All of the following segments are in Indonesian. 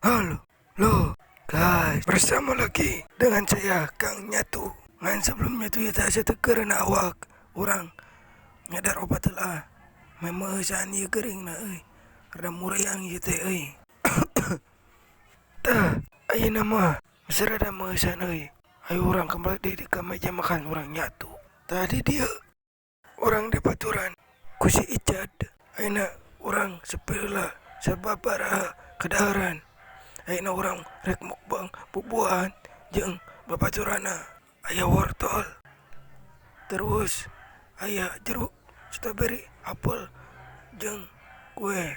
Halo, lo guys, bersama lagi dengan saya Kang Nyatu. Ngan sebelumnya tuh ya tak setegeran awak orang nyadar obat lah. Memesan ya kering na ada muriang gitu Tah, ayo nama mesra ada memesan Ayo orang kembali di meja makan orang Nyatu. Tadi dia orang di baturan kusi ijad. Aina orang sepela sebab para kedaharan. Aina orang rek mukbang bubuhan jeung babaturana aya wortel terus aya jeruk strawberry apel jeung kue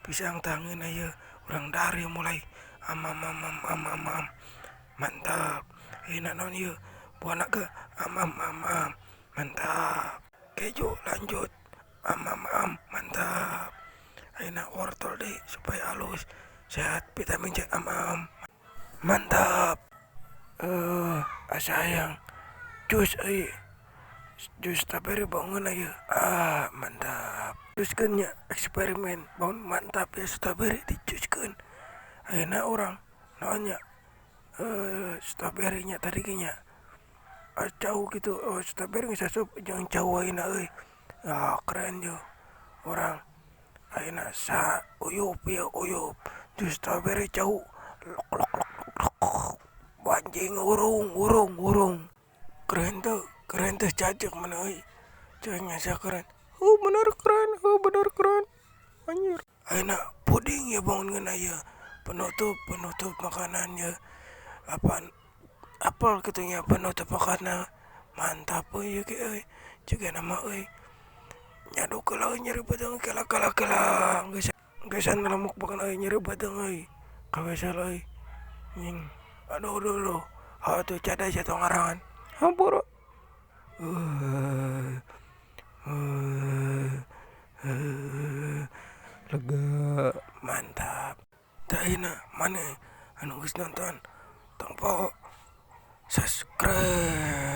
pisang tangan aya orang dari mulai am mantap enak non ieu buana ke am mantap keju lanjut am mantap enak wortel deh supaya halus sehat vitamin C mantap sayang jus jus strawberry bangun aja mantap jus nya eksperimen bangun mantap ya strawberry dijuskan enak orang nanya strawberry nya tadi nya jauh gitu strawberry bisa sup jangan jauh keren jo orang enak sa uyup ya uyup jus strawberry jauh anjing urung keren tuh cacing mana jangan saya keren benar keren anjir enak puding ya bangun ngena ya penutup makanannya apaan apel gitu ya penutup makanan mantap ya kayak juga nama nyadu kalau nyeri badang kala nggak san lamuk bahkan nyeri badang kawin salah nying aduh tuh cadai satu ngarangan hampura lega mantap tak enak mana anu geus nonton tong po subscribe